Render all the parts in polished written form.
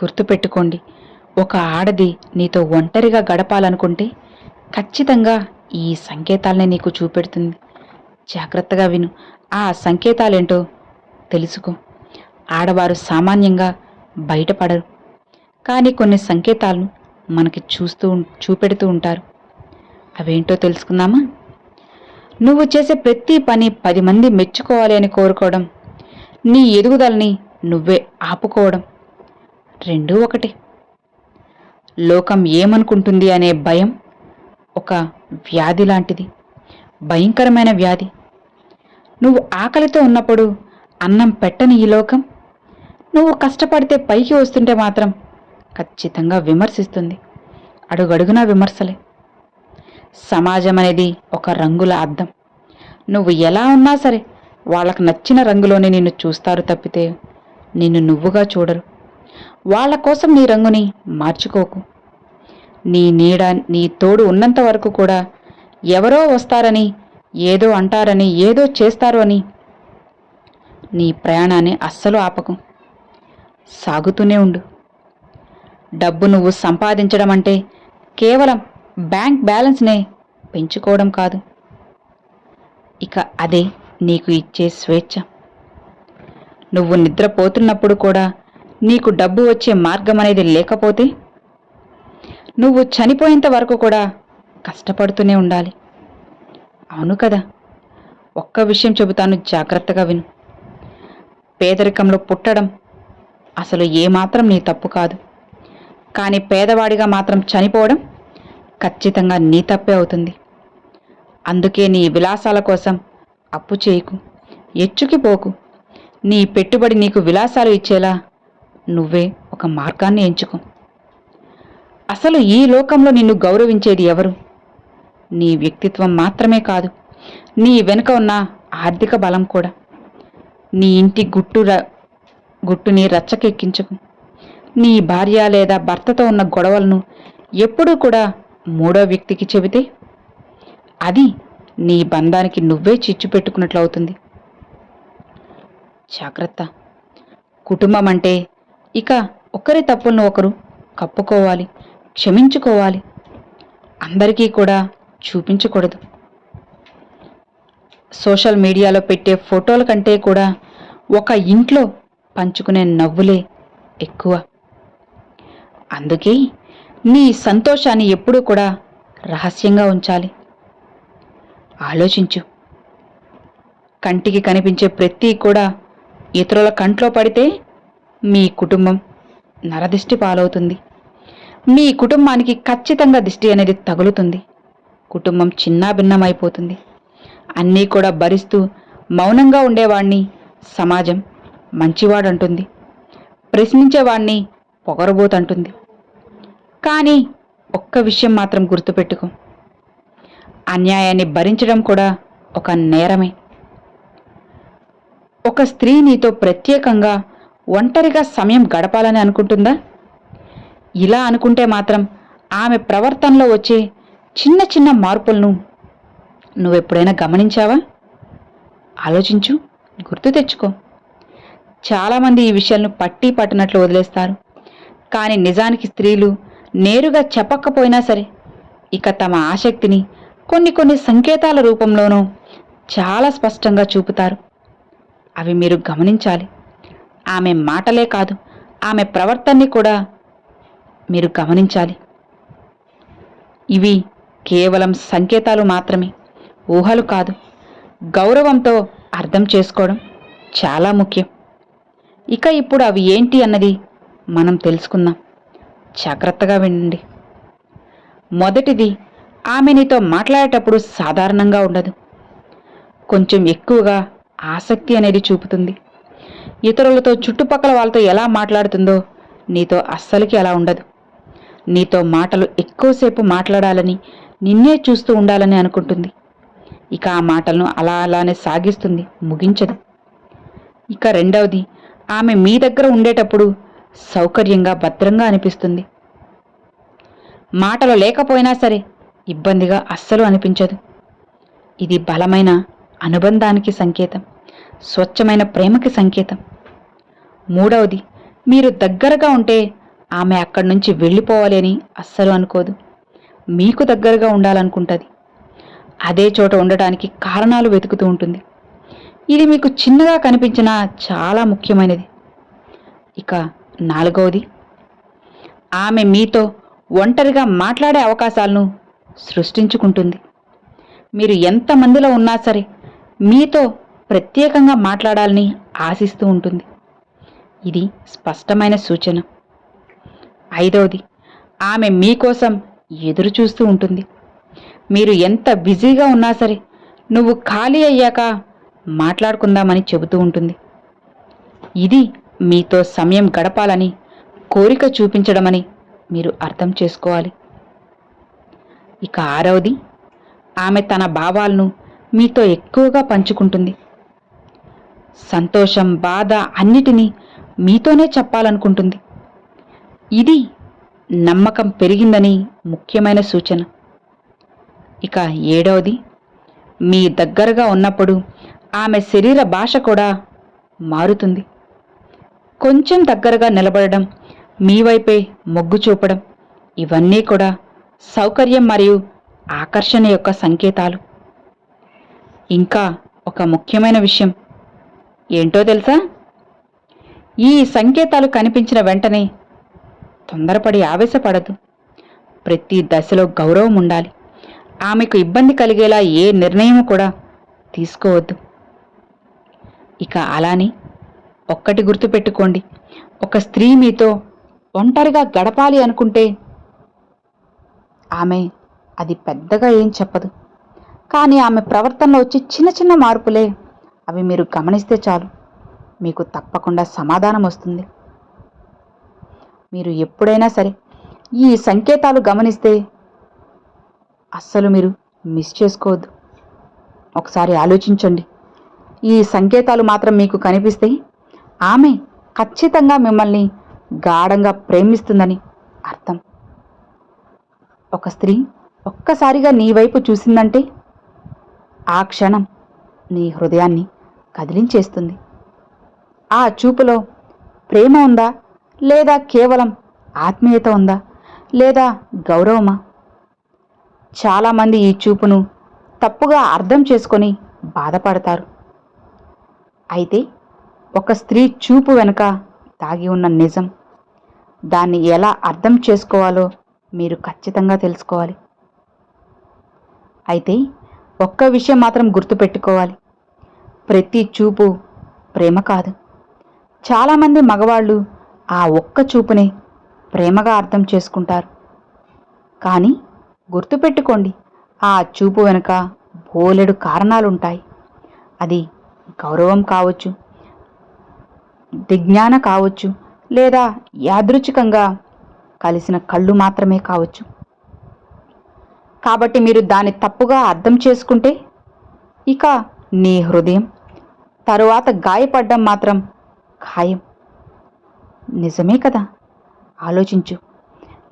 గుర్తుపెట్టుకోండి, ఒక ఆడది నీతో ఒంటరిగా గడపాలనుకుంటే ఖచ్చితంగా ఈ సంకేతాలనే నీకు చూపెడుతుంది. జాగ్రత్తగా విను. ఆ సంకేతాలేంటో తెలుసుకో. ఆడవారు సామాన్యంగా బయటపడరు, కానీ కొన్ని సంకేతాలను మనకి చూపెడుతూ ఉంటారు. అవేంటో తెలుసుకుందామా? నువ్వు చేసే ప్రతి పని 10 మంది మెచ్చుకోవాలి అని కోరుకోవడం, నీ ఎదుగుదలని నువ్వే ఆపుకోవడం, రెండూ ఒకటే. లోకం ఏమనుకుంటుంది అనే భయం ఒక వ్యాధి లాంటిది, భయంకరమైన వ్యాధి. నువ్వు ఆకలితో ఉన్నప్పుడు అన్నం పెట్టని ఈ లోకం, నువ్వు కష్టపడితే పైకి వస్తుంటే మాత్రం ఖచ్చితంగా విమర్శిస్తుంది. అడుగడుగునా విమర్శలే. సమాజం అనేది ఒక రంగుల అద్దం. నువ్వు ఎలా ఉన్నా సరే వాళ్ళకు నచ్చిన రంగులోనే నిన్ను చూస్తారు తప్పితే నిన్ను నువ్వుగా చూడరు. వాళ్ళ కోసం నీ రంగుని మార్చుకోకు. నీ నీడ నీ తోడు ఉన్నంత వరకు కూడా ఎవరో వస్తారని, ఏదో అంటారని, ఏదో చేస్తారు అని నీ ప్రయాణాన్ని అస్సలు ఆపకు. సాగుతూనే ఉండు. డబ్బు నువ్వు సంపాదించడం అంటే కేవలం బ్యాంక్ బ్యాలెన్స్నే పెంచుకోవడం కాదు. ఇక అదే నీకు ఇచ్చే స్వేచ్ఛ. నువ్వు నిద్రపోతున్నప్పుడు కూడా నీకు డబ్బు వచ్చే మార్గం అనేది లేకపోతే నువ్వు చనిపోయేంత వరకు కూడా కష్టపడుతూనే ఉండాలి. అవును కదా? ఒక్క విషయం చెబుతాను, జాగ్రత్తగా విను. పేదరికంలో పుట్టడం అసలు ఏమాత్రం నీ తప్పు కాదు, కానీ పేదవాడిగా మాత్రం చనిపోవడం ఖచ్చితంగా నీ తప్పే అవుతుంది. అందుకే నీ విలాసాల కోసం అప్పు చేయకు, ఎచ్చుకిపోకు. నీ పెట్టుబడి నీకు విలాసాలు ఇచ్చేలా నువ్వే ఒక మార్గాన్ని ఎంచుకో. అసలు ఈ లోకంలో నిన్ను గౌరవించేది ఎవరు? నీ వ్యక్తిత్వం మాత్రమే కాదు, నీ వెనుక ఉన్న ఆర్థిక బలం కూడా. నీ ఇంటి గుట్టుని రచ్చకెక్కించకు. నీ భార్య లేదా భర్తతో ఉన్న గొడవలను ఎప్పుడూ కూడా మూడో వ్యక్తికి చెబితే అది నీ బంధానికి నువ్వే చిచ్చు పెట్టుకున్నట్లు అవుతుంది. జాగ్రత్త. కుటుంబం అంటే ఇక ఒకరి తప్పులను ఒకరు కప్పుకోవాలి, క్షమించుకోవాలి. అందరికీ కూడా చూపించకూడదు. సోషల్ మీడియాలో పెట్టే ఫోటోల కంటే కూడా ఒక ఇంట్లో పంచుకునే నవ్వులే ఎక్కువ. అందుకే నీ సంతోషాన్ని ఎప్పుడూ కూడా రహస్యంగా ఉంచాలి. ఆలోచించు. కంటికి కనిపించే ప్రతి కూడా ఇతరుల కంట్లో పడితే మీ కుటుంబం నరదిష్టి పాలవుతుంది. మీ కుటుంబానికి ఖచ్చితంగా దిష్టి అనేది తగులుతుంది. కుటుంబం చిన్నాభిన్నమైపోతుంది. అన్నీ కూడా భరిస్తూ మౌనంగా ఉండేవాణ్ణి సమాజం మంచివాడంటుంది, ప్రశ్నించేవాణ్ణి పొగరబోతంటుంది. కానీ ఒక్క విషయం మాత్రం గుర్తుపెట్టుకో, అన్యాయాన్ని భరించడం కూడా ఒక నేరమే. ఒక స్త్రీ నీతో ప్రత్యేకంగా ఒంటరిగా సమయం గడపాలని అనుకుంటుందా? ఇలా అనుకుంటే మాత్రం ఆమె ప్రవర్తనలో వచ్చే చిన్న చిన్న మార్పులను నువ్వెప్పుడైనా గమనించావా? ఆలోచించు, గుర్తు తెచ్చుకో. చాలామంది ఈ విషయాలను పట్టినట్లు వదిలేస్తారు. కానీ నిజానికి స్త్రీలు నేరుగా చెప్పకపోయినా సరే ఇక తమ ఆసక్తిని కొన్ని సంకేతాల రూపంలోనూ చాలా స్పష్టంగా చూపుతారు. అవి మీరు గమనించాలి. ఆమె మాటలే కాదు, ఆమె ప్రవర్తనని కూడా మీరు గమనించాలి. ఇవి కేవలం సంకేతాలు మాత్రమే, ఊహలు కాదు. గౌరవంతో అర్థం చేసుకోవడం చాలా ముఖ్యం. ఇక ఇప్పుడు అవి ఏంటి అన్నది మనం తెలుసుకుందాం. జాగ్రత్తగా వినండి. మొదటిది, ఆమె నీతో మాట్లాడేటప్పుడు సాధారణంగా ఉండదు. కొంచెం ఎక్కువగా ఆసక్తి అనేది చూపుతుంది. ఇతరులతో, చుట్టుపక్కల వాళ్ళతో ఎలా మాట్లాడుతుందో నీతో అస్సలకి అలా ఉండదు. నీతో మాటలు ఎక్కువసేపు మాట్లాడాలని, నిన్నే చూస్తూ ఉండాలని అనుకుంటుంది. ఇక ఆ మాటలను అలానే సాగిస్తుంది, ముగించదు. ఇక రెండవది, ఆమె మీ దగ్గర ఉండేటప్పుడు సౌకర్యంగా, భద్రంగా అనిపిస్తుంది. మాటలు లేకపోయినా సరే ఇబ్బందిగా అస్సలు అనిపించదు. ఇది బలమైన అనుబంధానికి సంకేతం, స్వచ్ఛమైన ప్రేమకి సంకేతం. మూడవది, మీరు దగ్గరగా ఉంటే ఆమె అక్కడి నుంచి వెళ్ళిపోవాలి అని అస్సలు అనుకోదు. మీకు దగ్గరగా ఉండాలనుకుంటుంది. అదే చోట ఉండటానికి కారణాలు వెతుకుతూ ఉంటుంది. ఇది మీకు చిన్నగా కనిపించినా చాలా ముఖ్యమైనది. ఇక 4వది, ఆమె మీతో ఒంటరిగా మాట్లాడే అవకాశాలను సృష్టించుకుంటుంది. మీరు ఎంతమందిలో ఉన్నా సరే మీతో ప్రత్యేకంగా మాట్లాడాలని ఆశిస్తూ ఉంటుంది. ఇది స్పష్టమైన సూచన. 5వది, ఆమె మీకోసం ఎదురు చూస్తూ ఉంటుంది. మీరు ఎంత బిజీగా ఉన్నా సరే నువ్వు ఖాళీ అయ్యాక మాట్లాడుకుందామని చెబుతూ ఉంటుంది. ఇది మీతో సమయం గడపాలని కోరిక చూపించడమని మీరు అర్థం చేసుకోవాలి. ఇక 6వది, ఆమె తన భావాలను మీతో ఎక్కువగా పంచుకుంటుంది. సంతోషం, బాధ అన్నిటినీ మీతోనే చెప్పాలనుకుంటుంది. ఇది నమ్మకం పెరిగిందని ముఖ్యమైన సూచన. ఇక 7వది, మీ దగ్గరగా ఉన్నప్పుడు ఆమె శరీర భాష కూడా మారుతుంది. కొంచెం దగ్గరగా నిలబడడం, మీ వైపే మొగ్గు చూపడం, ఇవన్నీ కూడా సౌకర్యం మరియు ఆకర్షణ యొక్క సంకేతాలు. ఇంకా ఒక ముఖ్యమైన విషయం ఏంటో తెలుసా? ఈ సంకేతాలు కనిపించిన వెంటనే తొందరపడి ఆవేశపడదు. ప్రతి దశలో గౌరవం ఉండాలి. ఆమెకు ఇబ్బంది కలిగేలా ఏ నిర్ణయం కూడా తీసుకోవద్దు. ఇక అలానే ఒక్కటి గుర్తుపెట్టుకోండి, ఒక స్త్రీ మీతో ఒంటరిగా గడపాలి అనుకుంటే ఆమె అది పెద్దగా ఏం చెప్పదు. కానీ ఆమె ప్రవర్తనలో వచ్చి చిన్న చిన్న మార్పులే, అవి మీరు గమనిస్తే చాలు, మీకు తప్పకుండా సమాధానం వస్తుంది. మీరు ఎప్పుడైనా సరే ఈ సంకేతాలు గమనిస్తే అస్సలు మీరు మిస్ చేసుకోవద్దు. ఒకసారి ఆలోచించండి. ఈ సంకేతాలు మాత్రం మీకు కనిపిస్తే ఆమె ఖచ్చితంగా మిమ్మల్ని గాఢంగా ప్రేమిస్తుందని అర్థం. ఒక స్త్రీ ఒక్కసారిగా నీ వైపు చూసిందంటే ఆ క్షణం నీ హృదయాన్ని కదిలించేస్తుంది. ఆ చూపులో ప్రేమ ఉందా, లేదా కేవలం ఆత్మీయత ఉందా, లేదా గౌరవమా? చాలామంది ఈ చూపును తప్పుగా అర్థం చేసుకొని బాధపడతారు. అయితే ఒక స్త్రీ చూపు వెనుక దాగి ఉన్న నిజం, దాన్ని ఎలా అర్థం చేసుకోవాలో మీరు ఖచ్చితంగా తెలుసుకోవాలి. అయితే ఒక్క విషయం మాత్రం గుర్తుపెట్టుకోవాలి, ప్రతి చూపు ప్రేమ కాదు. చాలామంది మగవాళ్ళు ఆ ఒక్క చూపునే ప్రేమగా అర్థం చేసుకుంటారు. కానీ గుర్తుపెట్టుకోండి, ఆ చూపు వెనుక బోలెడు కారణాలుంటాయి. అది గౌరవం కావచ్చు, దిజ్ఞాన కావచ్చు, లేదా యాదృచ్ఛికంగా కలిసిన కళ్ళు మాత్రమే కావచ్చు. కాబట్టి మీరు దాన్ని తప్పుగా అర్థం చేసుకుంటే ఇక నీ హృదయం తరువాత గాయపడ్డం మాత్రం ఖాయం. నిజమే కదా? ఆలోచించు.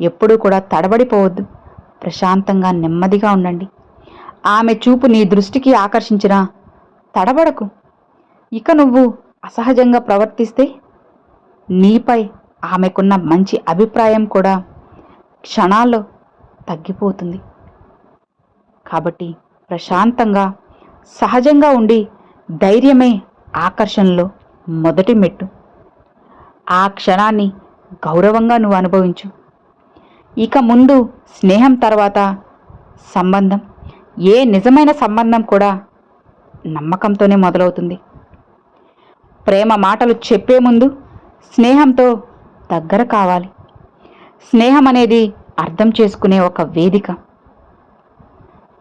ఎప్పుడూ కూడా తడబడిపోవద్దు. ప్రశాంతంగా నెమ్మదిగా ఉండండి. ఆమె చూపు నీ దృష్టికి ఆకర్షించినా తడబడకు. ఇక నువ్వు అసహజంగా ప్రవర్తిస్తే నీపై ఆమెకున్న మంచి అభిప్రాయం కూడా క్షణాల్లో తగ్గిపోతుంది. కాబట్టి ప్రశాంతంగా సహజంగా ఉండి ధైర్యమే ఆకర్షణలో మొదటి మెట్టు. ఆ క్షణాన్ని గౌరవంగా నువ్వు అనుభవించు. ఇక ముందు స్నేహం తర్వాత సంబంధం, ఏ నిజమైన సంబంధం కూడా నమ్మకంతోనే మొదలవుతుంది. ప్రేమ మాటలు చెప్పే ముందు స్నేహంతో దగ్గర కావాలి. స్నేహం అనేది అర్థం చేసుకునే ఒక వేదిక.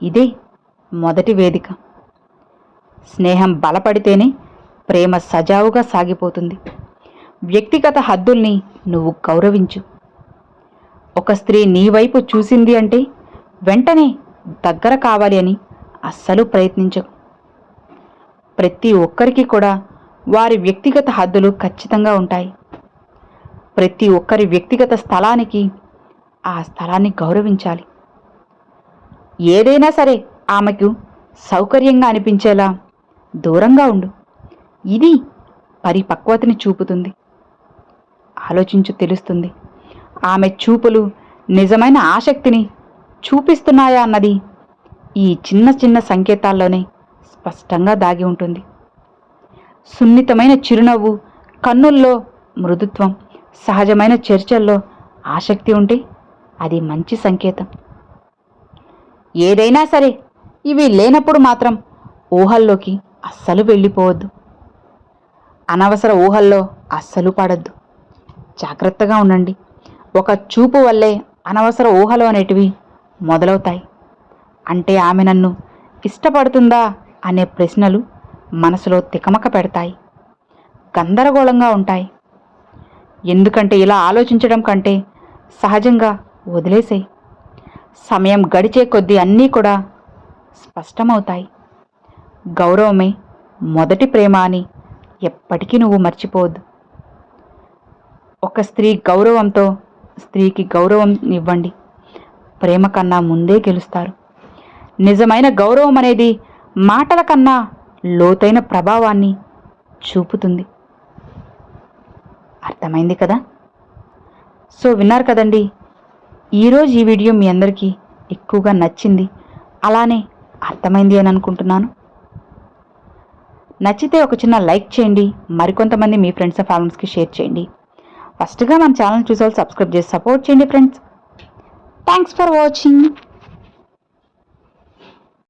ఇదే మొదటి వేదిక. స్నేహం బలపడితేనే ప్రేమ సజావుగా సాగిపోతుంది. వ్యక్తిగత హద్దుల్ని నువ్వు గౌరవించు. ఒక స్త్రీ నీ వైపు చూసింది అంటే వెంటనే దగ్గర కావాలి అని అస్సలు ప్రయత్నించకు. ప్రతి ఒక్కరికి కూడా వారి వ్యక్తిగత హద్దులు ఖచ్చితంగా ఉంటాయి. ప్రతి ఒక్కరి వ్యక్తిగత స్థలానికి ఆ స్థలాన్ని గౌరవించాలి. ఏదైనా సరే ఆమెకు సౌకర్యంగా అనిపించేలా దూరంగా ఉండు. ఇది పరిపక్వతని చూపుతుంది. ఆలోచించు, తెలుస్తుంది. ఆమె చూపులు నిజమైన ఆసక్తిని చూపిస్తున్నాయా అన్నది ఈ చిన్న చిన్న సంకేతాల్లోనే స్పష్టంగా దాగి ఉంటుంది. సున్నితమైన చిరునవ్వు, కన్నుల్లో మృదుత్వం, సహజమైన చర్చల్లో ఆసక్తి ఉంటే అది మంచి సంకేతం. ఏదైనా సరే ఇవి లేనప్పుడు మాత్రం ఊహల్లోకి అస్సలు వెళ్ళిపోవద్దు. అనవసర ఊహల్లో అస్సలు పడద్దు. జాగ్రత్తగా ఉండండి. ఒక చూపు వల్లే అనవసర ఊహలు అనేటివి మొదలవుతాయి. అంటే ఆమె నన్ను ఇష్టపడుతుందా అనే ప్రశ్నలు మనసులో తికమక పెడతాయి, గందరగోళంగా ఉంటాయి. ఎందుకంటే ఇలా ఆలోచించడం కంటే సహజంగా వదిలేసేయి. సమయం గడిచే కొద్దీ అన్నీ కూడా స్పష్టమవుతాయి. గౌరవమే మొదటి ప్రేమ అని ఎప్పటికీ నువ్వు మర్చిపోవద్దు. ఒక స్త్రీ గౌరవంతో స్త్రీకి గౌరవం ఇవ్వండి. ప్రేమ కన్నా ముందే గెలుస్తారు. నిజమైన గౌరవం అనేది మాటల కన్నా లోతైన ప్రభావాన్ని చూపుతుంది. అర్థమైంది కదా? సో విన్నారు కదండి. ఈరోజు ఈ వీడియో మీ అందరికీ ఎక్కువగా నచ్చింది, అలానే అర్థమైంది అని అనుకుంటున్నాను. నచ్చితే ఒక చిన్న లైక్ చేయండి. మరికొంతమంది మీ ఫ్రెండ్స్ అండ్ ఫ్యామిలీస్కి షేర్ చేయండి. ఫస్ట్గా మన ఛానల్ చూసే వాళ్ళు సబ్స్క్రైబ్ చేసి సపోర్ట్ చేయండి ఫ్రెండ్స్. Thanks for watching.